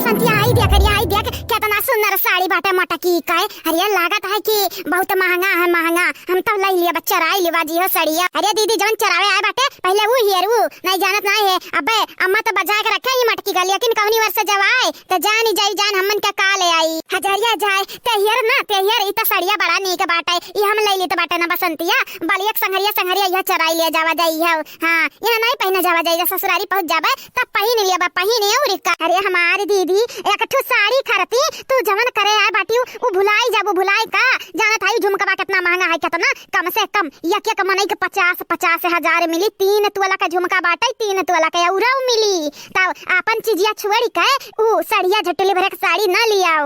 बसंतिया आई देख कितना सुंदर साड़ी बाटे मटकी का। अरे लागत है कि बहुत महंगा है महंगा। हम तो ले लिया बच्चा राय लिवा जी हो सड़िया। अरे दीदी जवन चरावे आए बाटे पहले वो हियर वो नहीं जानत नहीं है। अबे अम्मा तो बजा के रखे ही मटकी का, लेकिन कवनी वर्ष जब आए तो जान ही जाई जान हमन का ले आई हजरिया जाए ते हियर ना ते हियर इता सड़िया बड़ा नीक बाटे। ये हम ले लेते बाटे ना बसंतिया बलिया संगरिया संगरिया यह चराई लिया जावा जाई है। हां यहां नहीं पहना जावा जाई, ससुरारी पहुंच जाबे तब पहन लिया बा पहने और का। अरे हमारी दीदी एक ठो साड़ी खरती तू जवन करे आए बाटी वो भुलाई जाबो भुलाई का। जानत है झुमका कितना महंगा है कितना कम से कम यके के मनई के 50,000 मिली। 3 तोला का झुमका बाटे 3 तोला का औरा मिली। तब अपन चीजिया छुड़ी के ऊ साड़िया झटली भरे के साड़ी ना लियाओ।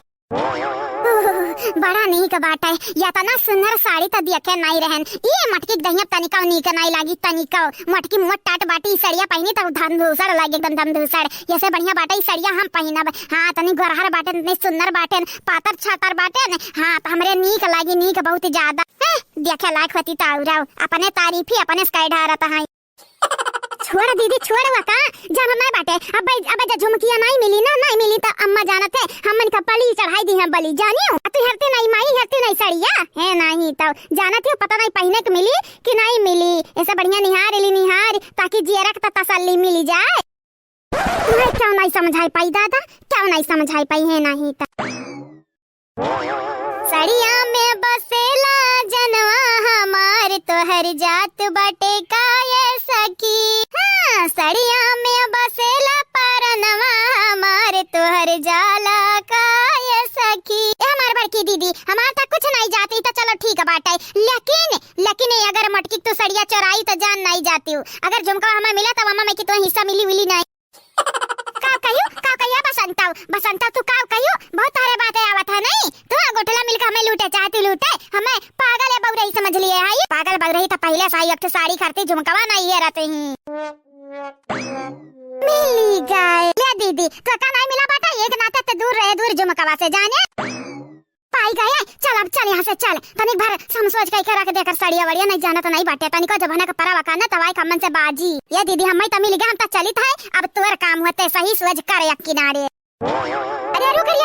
बड़ा नीक बाटे या तना सुंदर साड़ी त देखे नहीं रहन। ये मटकी दहिया तनिका नीक नहीं लागी तनिका मटकी मोट टाट बाटी साड़िया पहनी त धमधूसर लागे एकदम धमधूसर। ऐसे बढ़िया बाटे साड़िया हम पहनब। हां तनी गरहर बाटे तनी सुंदर बाटे पातर छातर बाटे। हां त हमरे नीक लागी नीक बहुत ज्यादा देखे लायक होती त औरा अपने तारीफ ही अपने स्काई ढारत है। छोड़ दीदी छोड़ वका जब नहीं बाटे अब झुमकिया नहीं मिली ना नहीं मिली तो अम्मा जानत है हमन का बलि चढ़ाई दी है बलि जानियो। तू हरते नहीं माई हरते नहीं सड़िया है नहीं तो जानत है पता नहीं पहने के मिली कि नहीं मिली। ऐसे बढ़िया निहार ताकि जियरा का तसल्ली मिली जाए। तुम्हें क्यों नहीं समझाई पाई दादा क्यों नहीं समझाई पाई है नहीं तो सड़िया में बसेला जनवा हमार तो हर जात बाटे काये सकी। हाँ सड़िया में बसेला परनवा हमार तो हर जाला काये सकी। हमार बड़की दीदी हमार तक कुछ नहीं जाती तो चलो ठीक बाटे, लेकिन अगर मटकी तो सड़िया चोराई तो जान नहीं जाती हूँ। अगर झुमका हमें मिला तो मम्मा में की तो हिस्सा मिली नहीं। का कहियो बसंता तू का कहियो बहुत सारे बातें आवत है नहीं। तू गोठला मिलकर हमें लूटे चाहती लूटे हमें पागल है बउरई समझ लिए है। पागल बउरई तो पहले से एक साड़ी खरीदी झुमकवा नहीं है रहते ही मिली गए। ले दीदी तो का नहीं मिला बाटा एक नाते तो दूर झुमकवा से जाने पाई गए। चल अब चल यहाँ से चल तनिक भर समझ के रख देकर सड़िया वड़िया नहीं जाना तो नहीं बाटे तनिको जमाना का परा वकाना तवाई कमन से बाजी। ये दीदी हमें तो मिल गया हम तो चलित है अब तोर काम होते सही सोच कर एक किनारे। अरे रुक है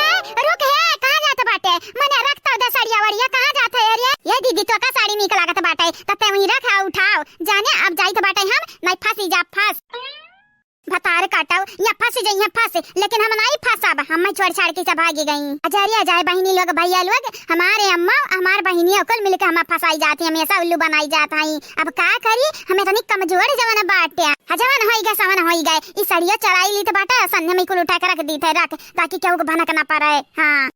कहाँ जाते बाटे मने रखता उधर सड़िया वड़िया कहाँ जाते है। अरे ये दीदी तो का साड़ी निकल लागत बाटे तते वहीं रखा उठाओ जाने अब जाई तो बाटे हम नहीं फंसी जा फंस भतार काटाओ या फंसी जाइए फंस लेकिन हम नहीं फंसाब हम छोड़ छाड़ के सब भागी गई। अजरिया जाए बहिनी लोग भैया लोग हमारे अम्मा हमार बहिनिया कुल मिलकर हम फंसाई जाती हमेशा उल्लू बनाई जात हई। अब का करी हमें तनी कमजोर जवान बाटे जवान होई गए सवन होई गए। इस सड़िया चढ़ाई ली तो बाटा संध्या में कुल उठा के रख दी थे रख ताकि केहू को भनक ना पड़े। हां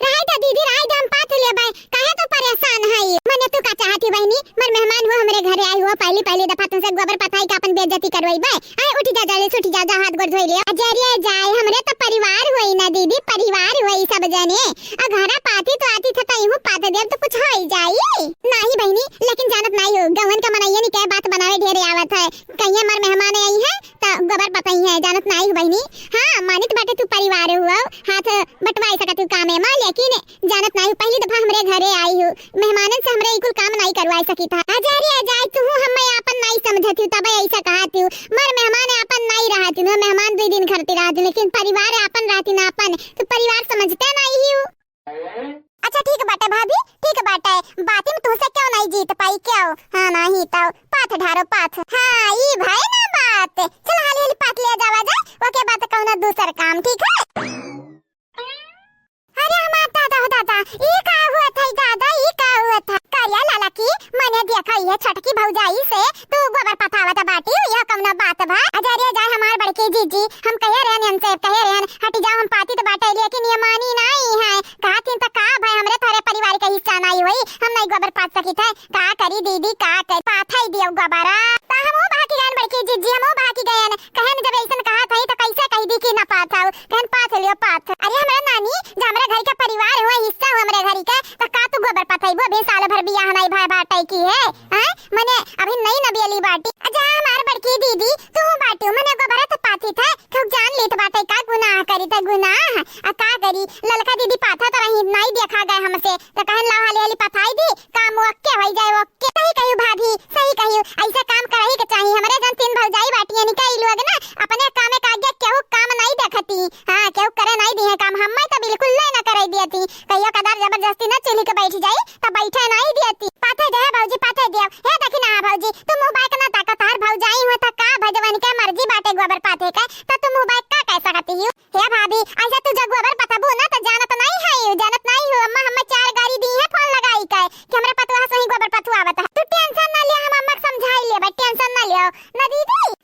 राय तो दीदी राय हम पात ले भाई काहे तो परेशान है मने तू का चाहती बहनी मन मेहमान हो हमरे घरे आई हो पहली दफा तुमसे गोबर पथाई का अपन बेइज्जती करवाई बे आए उठी जा जल्दी उठी जा हाथ गोड़ धोई ले। अजरिया जाए हमरे तो परिवार होई ना दीदी परिवार होई सब जने घरा पाती तो आती था तई हूं पाते देव तो कुछ होई जाई नहीं बहनी। लेकिन जानत नहीं हो गवन का मनैया नहीं कह बात बनावे ढेरे आवत है कहिए मर मेहमान आई है तो गोबर पताई है जानत नहीं बहनी। हां मानित बाटे तू परिवार हुआ हाथ बटवाई सकत तू काम है लेकिन जानत नहीं पहली दफा हमरे घरे आई हूँ मेहमानन से हमरे इकुल काम नहीं करवाई सकी था। अजरिया जाए तू हमें अपन नहीं समझती तब ऐसा कहती हूँ मर मेहमान अपन नहीं रहती ना मेहमान 2 दिन करती रहती लेकिन परिवार अपन रहती ना अपन तो परिवार समझते नहीं हूँ। अच्छा ठीक बाटे भाभी ठीक बाटे बातें में तुमसे क्यों नहीं जीत पाई क्यों। हाँ नहीं तो पाथ ढारो पाथ। हाँ ये भाई ना बात चल हाली पाथ ले जावा जाए ओके बात कहूँ दूसर काम ठीक है। अरे हमारा दादा ये का हुआ था दादा ये का हुआ था करिया लाला की मैंने देखा ये छटकी भौजाई से तू गोबर पथावत बाटी यह कौन बात भा। अजरिया जाए हमार बड़की जीजी हम कहे रहन हमसे कहे रहन हटी जाओ हम पाती तो बाटे लेकिन ये मानी नहीं है कहती तो का भाई हमरे थारे परिवार का हिस्सा नहीं हुई हम नहीं गोबर पाथ सकी थे का करी दीदी का कर पाथा ही दियो गोबरा ता हमो बाकी रहन बड़की जीजी हमो बाकी गयन कहन जब ऐसन कहा था तो कैसे कह दी कि ना पाथाओ कहन पाथ लियो पाथ। अरे हमरा नानी हमरा घर का परिवार हुआ हिस्सा हुआ हमरे घर का तो का तू गोबर पथाईबो बे साल भर बियाह नहीं भाई बाटे की है हैं मने अभी नहीं नबियली बाटी अजा हमार बड़की दीदी तू बाटी मने गोबर तो पाथी था तो जान लेत बाटे का गुनाह करी त गुनाह आ का करी ललका दीदी पाथा तो रही नहीं देखा गए हमसे तो कहन ला हाली पथाई दी काम ओके हो जाए ओके सही कहियो भाभी सही कहियो ऐसा काम करही के चाहिए हमरे जन 3 भौजाई बाटियां निकाई लोग ना अपने कामे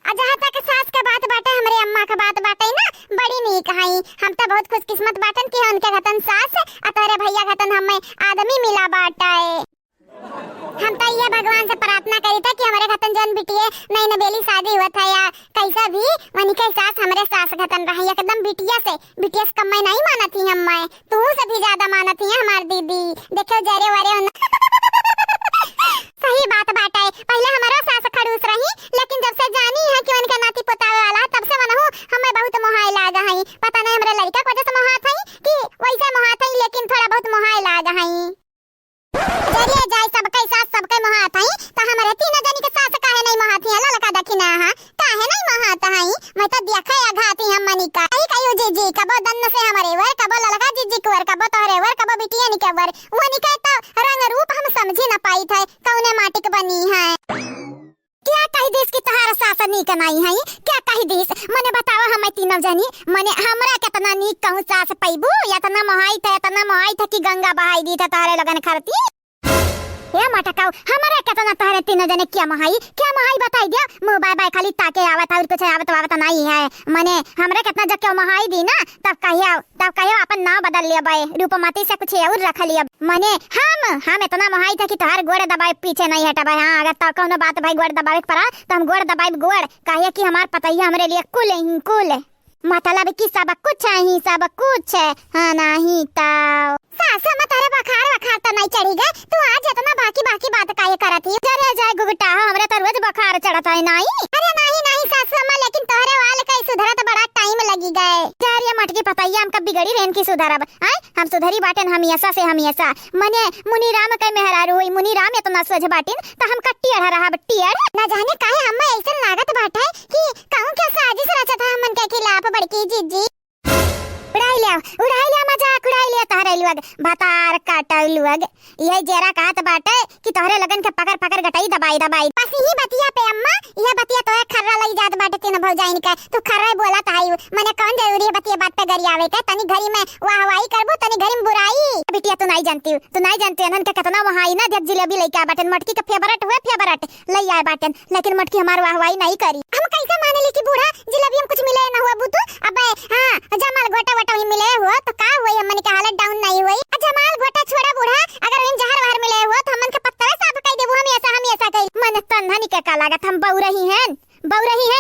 जहाँ तक सास का बात बाटे हमरे अम्मा का बात बाटे ना बड़ी नीक हई। हम तो बहुत खुशकिस्मत बाटन कि उनके घतन सास और तोरे भैया घतन हमें आदमी मिला बाटे। हम तो ये भगवान से प्रार्थना करी था कि हमारे घतन जन बिटिए नई नवेली शादी हुआ था या कैसा भी वनी के सास हमारे सास घतन रही एकदम बिटिया से कमाई नहीं माना थी हम मैं तू से भी ज्यादा माना थी हमार दीदी। देखो जरे वरे सही बात बात है। पहले हमारा सास खड़ूस रही लेकिन जब से जानी है कि उनका नाती पोतावे वाला तब से वनहु हमें बहुत मोहाय लागा है। पता नहीं हमारे लड़का को जैसे मोहात है कि वैसे मोहात है लेकिन थोड़ा बहुत मोहाय लागा है। जरिए जाय सबके सास सबके मोहात है तो हमारे तीनों जनी के सास काहे नहीं मोहात है ललका दखिना हां काहे नहीं मोहात है। मैं तो देखे आघाती हम मनी का कई कयो जीजी कबो दन्न से हमारे वर कबो ललका जीजी को वर कबो तोरे वर कबो बिटिया नि के वर वनी के तो रंग रूप हम समझी न पाई थे कौने माटी के बनी है। क्या कही देश की तहार सास नीक नहीं है क्या कही देश मने बताओ हमें तीनों जनी मने हमरा कितना नीक कहूं सास पैबू या तना मोहाई था कि गंगा बहाई दी था तारे लगन खरती ये मटकाओ हमारे कितना तारे तीनों जने क्या महाई बताई दिया मुंह बाय बाय खाली ताके आवत और कुछ आवत नहीं है। मने हमरे कितना जब क्या महाई दी ना तब कहियो अपन नाम बदल लिया बाय रूपमती से कुछ और रख लिया। मने हम इतना महाई था कि तोहार गोड़ दबाए पीछे नहीं हटा भाई। हां अगर तो कोनो बात भाई गोड़ दबाए पड़ा तो हम गोड़ दबाए गोड़ कहिए कि हमार पतैया हमरे लिए कुल मतलब कि सब कुछ है हां नहीं ताऊ सास में तारे बखार तो नहीं चढ़ी गए तू आज इतना बाकी बात काहे करत ही जरे जाय गुगटा हमरे तो रोज बखार चढ़त है नहीं। अरे नहीं सास में लेकिन तोहरे वाल कई सुधरत बड़ा टाइम लगी गए यार ये मटकी पतैया हम कब बिगड़ी रेन की सुधरब आय हम सुधरी बाटन हमेशा मने मुनि राम के मेहरारू हुई मुनि राम इतना सोझ बाटिन तो हम कट्टियर रहा बट्टियर न जाने काहे हम ऐसा लागत बाटे कि कहूं क्या साजिश रचा था हमन के खिलाफ बड़की जीजी उड़ाई लिया मजाक उड़ाई लिया तोहरे लुग भतार काटल लुग ये जेरा कहत बाटे कि तोहरे लगन के पकड़ गटाई दबाई बस ही बतिया पे अम्मा ये बतिया तोहे खर्रा लई जात बाटे तीन भौजाइन का तू खर्रा बोलत आई मने कौन जरूरी है बतिया बात पे गरियावे के तनी घरी में वाहवाही करबो तनी घरी में बुराई बिटिया तू नहीं जानती अनन के कितना वहाई ना देख जिलेबी लेके आ बाटन मटकी के फेवरेट लई आए बाटन लेकिन मटकी हमार वाहवाही नहीं करी। हम कैसे माने ली कि बूढ़ा जिलेबी में कुछ मिले ना हुआ बुतू अबे हां जमाल गोटा ही मिले हुआ तो का हुई हमन के हालत डाउन नहीं हुई। जमाल गोटा छोड़ा बूढ़ा अगर इन जहर वहर मिले हुआ तो हमन के पत्ता साफ कई देबो हम ऐसा कई मन तन्हनी के का लागत हम बऊ रही हैं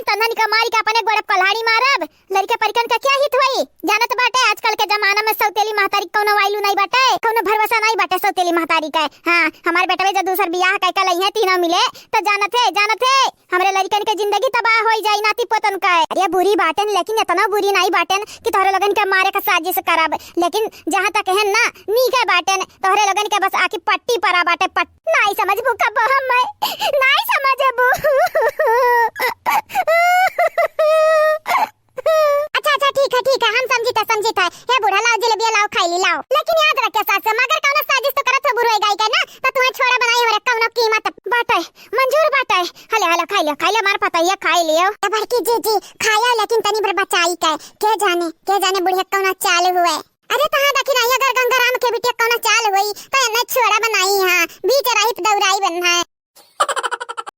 तन्हनी का मारी का अपने गोड़ कल्हाड़ी मारब लड़के परिकन का क्या हित होई जानत बाटे आजकल के जमाना में सौतेली महतारी कोनो वाइलू नहीं बाटे कोनो भरोसा नहीं बाटे सौतेली महतारी का। हां हमारे बेटवे जब दूसर बियाह कई लई है तीनों मिले तो जानत है हमरे लड़कन के जिंदगी तबाह होई जाई नाती पोतन का। अरे बुरी बाटन लेकिन इतना बुरी नहीं बाटन कि तोहरे लगन के मारे का साजिश करब लेकिन जहां तक है ना नीके बाटन तोहरे लगन के बस आकी पट्टी परा बाटे नहीं समझबू कब हम नहीं समझबू। अच्छा ठीक है हम समझी था हे बूढ़ा लाओ जलेबिया लाओ खाई लाओ लेकिन याद रखे सास मगर कौनो साजिश तो करत हो बुरई गाय का ना तो तुम्हें छोड़ा बनाई हो कौनो कीमत बाटे मंजूर बाटे हले खाई ले मार पता ये खाई लियो बड़की जी खाया लेकिन तनी बर बचाई के जाने बुढ़िया कौनो चाल हुए। अरे तहां देखी नहीं अगर गंगाराम के बिटिया कौनो चाल हुई तो न छोड़ा बनाई हां बीच रहित दौराई बनना है